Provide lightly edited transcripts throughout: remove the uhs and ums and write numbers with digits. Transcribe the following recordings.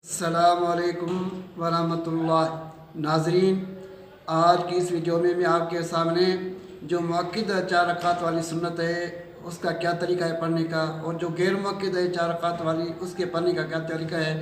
अस्सलामु अलैकुम वरहमतुल्लाह। नाज़रीन, आज की इस वीडियो में मैं आपके सामने जो मुअक्किद 4 रकात वाली सुन्नत है उसका क्या तरीका है पढ़ने का, और जो गैर मुअक्किद है 4 रकात वाली उसके पढ़ने का क्या तरीका है,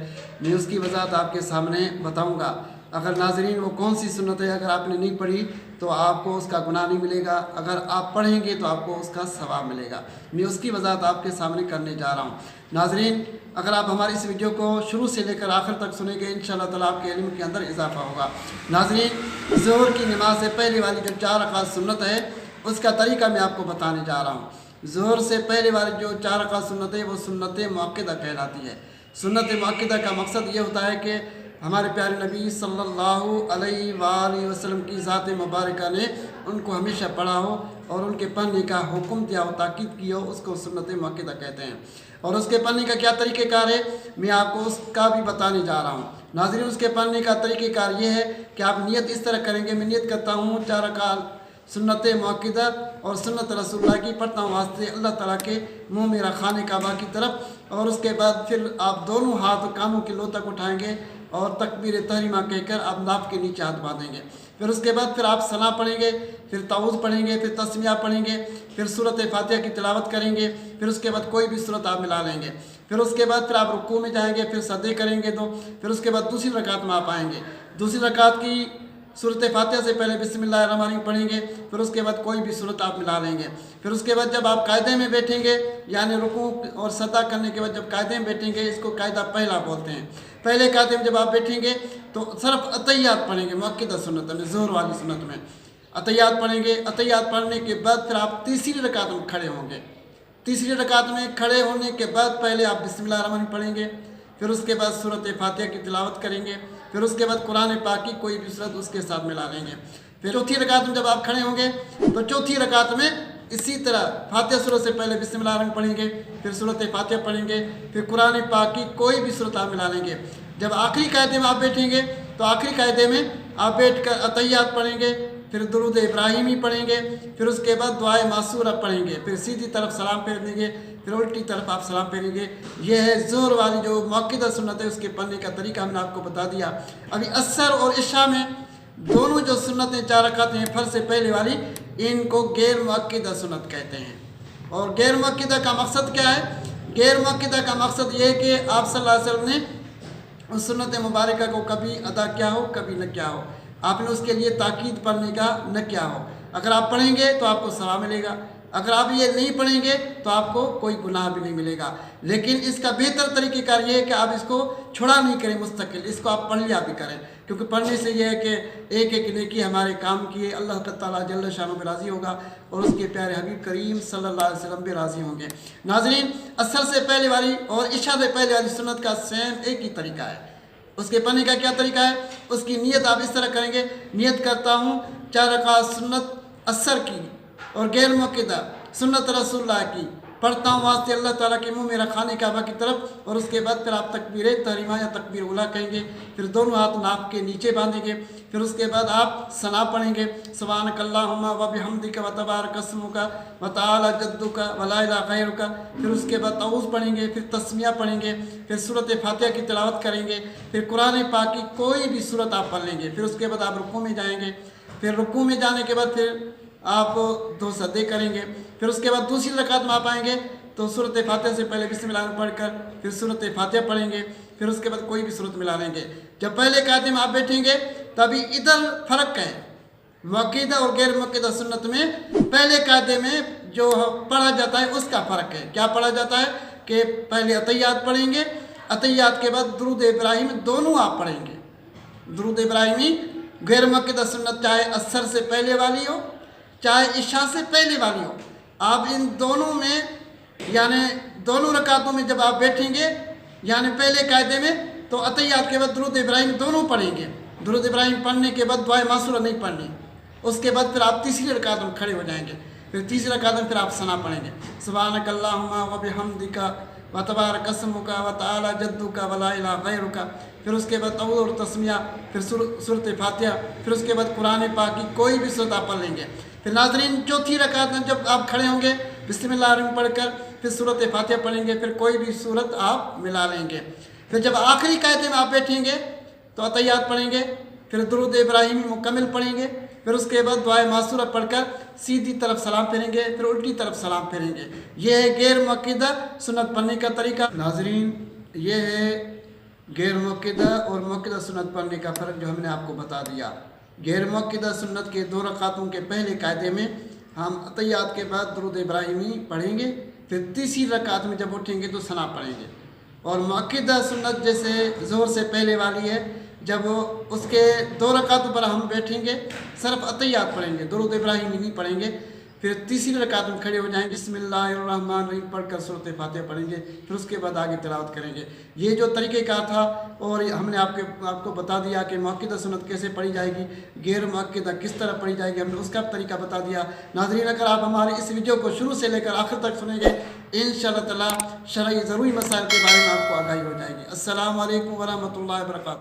मैं उसकी वजाहत आपके सामने बताऊंगा। अगर नाज़रीन वो कौन सी सुन्नत है अगर आपने नहीं पढ़ी तो आपको उसका गुनाह नहीं मिलेगा, अगर आप पढ़ेंगे तो आपको उसका सवाब मिलेगा। मैं उसकी वजाहत आपके सामने करने जा रहा हूँ। नाज़रीन, अगर आप हमारी इस वीडियो को शुरू से लेकर आखिर तक सुनेंगे इंशाअल्लाह ताला आपके इल्म के अंदर इजाफा होगा। नाज़रीन, ज़ोहर की नमाज से पहले वाली जो 4 रकात सुन्नत है उसका तरीका मैं आपको बताने जा रहा हूँ। ज़ोहर से पहले वाली जो 4 रकात सुन्नत है वो सुन्नत मुअक्किदा कहलाती है। सुन्नत मुअक्किदा का मकसद ये होता है कि हमारे प्यारे नबी सल्लल्लाहु अलैहि वसल्लम की ज़ात मुबारका ने उनको हमेशा पढ़ा हो और उनके पढ़ने का हुक्म दिया हो, ताकीद की हो, उसको सुन्नत मुअक्किदा कहते हैं। और उसके पढ़ने का क्या तरीक़ेकार है मैं आपको उसका भी बताने जा रहा हूँ। नाज़रीन, उसके पढ़ने का तरीक़ेकार ये है कि आप नियत इस तरह करेंगे, मैं नियत करता हूँ 4 रकात सुन्नत मुअक्किदा और सुन्नत रसूलुल्लाह की पढ़ता हूँ वास्ते अल्लाह ताला के मुँह मेरा खाने काबा की तरफ, और उसके बाद फिर आप दोनों हाथ कानों की लो तक उठाएँगे और तकबीर तहरीमा कहकर आप नाप के नीचे हाथ बांधेंगे। फिर उसके बाद फिर आप सना पढ़ेंगे, फिर ताऊज़ पढ़ेंगे, फिर तस्मिया पढ़ेंगे, फिर सूरत फातिहा की तिलावत करेंगे, फिर उसके बाद कोई भी सूरत आप मिला लेंगे। फिर उसके बाद फिर आप रुकू में जाएंगे, फिर सजदे करेंगे तो फिर उसके बाद दूसरी रकात में आप आएंगे। दूसरी रकात की सूरत फातिहा से पहले बिस्मिल्लाहिर्रहमानिर्रहीम पढ़ेंगे, फिर उसके बाद कोई भी सूरत आप मिला लेंगे। फिर उसके बाद जब आप कायदे में बैठेंगे यानी रुकू और सजदा करने के बाद जब कायदे में बैठेंगे, इसको कायदा पहला बोलते हैं। पहले कायदे में जब आप बैठेंगे तो सिर्फ अतहियात पढ़ेंगे मुअक्किदा सुन्नत में, ज़ोहर वाली सुन्नत में अतहियात पढ़ेंगे। अतहियात पढ़ने के बाद फिर आप तीसरी रकात में खड़े होंगे। तीसरी रकात में खड़े होने के बाद पहले आप बिस्मिल्लाहिर्रहमानिर्रहीम पढ़ेंगे, फिर उसके बाद सूरत फातिहा की तिलावत करेंगे, फिर उसके बाद कुरान पाक की कोई भी सूरत उसके साथ मिला लेंगे। फिर चौथी रकात में जब आप खड़े होंगे तो चौथी रकात में इसी तरह फातिहा सूरत से पहले बिस्मिल्लाहिर्रहमानिर्रहीम पढ़ेंगे, फिर सूरत फातिहा पढ़ेंगे, फिर कुरान पाक की कोई भी सूरत आप मिला लेंगे। जब आखिरी कायदे में आप बैठेंगे तो आखिरी कायदे में आप बैठ कर अतहियात पढ़ेंगे, फिर दुरूद इब्राहिमी पढ़ेंगे, फिर उसके बाद दुआए मासूरा पढ़ेंगे, फिर सीधी तरफ सलाम फेर देंगे, फिर उल्टी तरफ आप सलाम फेरेंगे। यह है ज़ोहर वाली जो मुअक्किदा सुन्नत है उसके पढ़ने का तरीका हमने आपको बता दिया। अभी असर और इशा में दोनों जो सुन्नतें 4 रकात हैं फर्ज से पहले वाली, इनको गैर मुअक्किदा सुन्नत कहते हैं। और गैर मुअक्किदा का मकसद क्या है? गैर मुअक्किदा का मकसद ये है कि आप सल्लल्लाहु अलैहि वसल्लम ने उस सुन्नत मुबारका को कभी अदा किया हो कभी न किया हो, आपने उसके लिए ताकीद पढ़ने का न किया हो। अगर आप पढ़ेंगे तो आपको सवाब मिलेगा, अगर आप ये नहीं पढ़ेंगे तो आपको कोई गुनाह भी नहीं मिलेगा। लेकिन इसका बेहतर तरीक़ेकार ये है कि आप इसको छोड़ा नहीं करें, मुस्तकिल इसको आप पढ़ लिया भी करें, क्योंकि पढ़ने से ये है कि एक एक नेकी हमारे काम की अल्लाह ताला जल्ल शानो पे राज़ी होगा और उसके प्यारे हबीब करीम सल्लल्लाहु अलैहि वसल्लम भी राज़ी होंगे। नाज़रीन, असर से पहले वाली और इशा से पहले वाली सुन्नत का सेम एक ही तरीका है। उसके पढ़ने का क्या तरीका है? उसकी नियत आप इस तरह करेंगे, नियत करता हूँ 4 रकात सुन्नत असर की और गैर मुअक्किदा सुन्नत रसूलुल्लाह की पढ़ता हूँ वास्ते अल्लाह ताला के मुँह मेरा खाने काबा की तरफ, और उसके बाद फिर आप तकबीर तहरीमा या तकबीर उला कहेंगे, फिर दोनों हाथ नाप के नीचे बांधेंगे। फिर उसके बाद आप सना पढ़ेंगे, सुब्हानकल्लाहुम्मा व बिहम्दिका व तबारक अस्मुका व तआला जद्दुका व ला इलाहा गैरुका। फिर उसके बाद ताऊज़ पढ़ेंगे, फिर तस्मिया पढ़ेंगे, फिर सूरत फातिहा की तिलावत करेंगे, फिर कुरान पाक की कोई भी सूरत आप पढ़ लेंगे। फिर उसके बाद आप रुकू में जाएंगे, फिर रुकू में जाने के बाद फिर आप 2 सजदे करेंगे। फिर उसके बाद दूसरी रकात में आप आएंगे तो सूरत फातिहा से पहले बिस्मिल्लाह पढ़कर फिर सूरत फातिहा पढ़ेंगे, फिर उसके बाद कोई भी सूरत मिला लेंगे। जब पहले कायदे में आप बैठेंगे तभी इधर फ़र्क है, मुअक्किदा और गैर मुअक्किदा सुन्नत में पहले कायदे में जो पढ़ा जाता है उसका फ़र्क है। क्या पढ़ा जाता है कि पहले अतहियात पढ़ेंगे, अतहियात के बाद दुरूद इब्राहिम दोनों आप पढ़ेंगे। दुरूद इब्राहिमी गैर मुअक्किदा सुन्नत चाहे असर से पहले वाली हो चाहे इशा से पहले वाली हो, आप इन दोनों में यानी दोनों रकातों में जब आप बैठेंगे यानी पहले कायदे में तो अतहियात के बाद दुरूद इब्राहिम दोनों पढ़ेंगे। दुरूद इब्राहिम पढ़ने के बाद दुआए मासूरा नहीं पढ़नी, उसके बाद फिर आप तीसरी रकात में खड़े हो जाएंगे, फिर तीसरी रकात में फिर आप सना पढ़ेंगे, सुब्हानकल्लाहुम्मा व बिहम्दिका व तबारक अस्मुका व तआला जद्दुका व ला इलाहा गैरुका। फिर उसके बाद ताऊज़ और तस्मिया, फिर सूरत फातिहा, फिर उसके बाद कुरान पाक की कोई भी सूरत आप पढ़ लेंगे। फिर नाज़रीन, चौथी रकात में जब आप खड़े होंगे बिस्मिल्लाह पढ़कर फिर सूरत फातिहा पढ़ेंगे, फिर कोई भी सूरत आप मिला लेंगे। پھر جب آخری قاعدے میں آپ بیٹھیں گے تو عطیات پڑھیں گے، پھر درود ابراہیمی مکمل پڑھیں گے، پھر اس کے بعد دعائے معصورہ پڑھ کر سیدھی طرف سلام پھیریں گے، پھر الٹی طرف سلام پھیریں گے۔ یہ ہے غیر مؤکدہ سنت پڑھنے کا طریقہ۔ ناظرین، یہ ہے غیر مؤکدہ اور مؤکدہ سنت پڑھنے کا فرق جو ہم نے آپ کو بتا دیا۔ غیر مؤکدہ سنت کے 2 رکعتوں کے پہلے قاعدے میں ہم عطیات کے بعد درود ابراہیمی پڑھیں گے، پھر تیسری رکعت میں جب اٹھیں گے تو ثنا پڑھیں گے۔ اور مؤکدہ سنت جیسے ظہر سے پہلے والی ہے، جب اس کے 2 رکعتوں پر ہم بیٹھیں گے صرف عطیات پڑھیں گے، درود ابراہیمی نہیں پڑھیں گے، پھر تیسری رکعت میں کھڑے ہو جائیں گے، بسم اللہ الرحمن الرحیم پڑھ کر سورۃ فاتحہ پڑھیں گے، پھر اس کے بعد آگے تلاوت کریں گے۔ یہ جو طریقہ کار تھا، اور ہم نے آپ کو بتا دیا کہ مؤکدہ سنت کیسے پڑھی جائے گی، غیر مؤکدہ کس طرح پڑھی جائے گی، ہم نے اس کا طریقہ بتا دیا۔ ناظرین، اگر آپ ہمارے اس ویڈیو کو شروع سے لے کر آخر تک سنیں گے، انشاءاللہ تعالی شرعی ضروری مسائل کے بارے میں آپ کو آگاہی ہو جائے گی۔ السلام علیکم ورحمۃ اللہ وبرکاتہ۔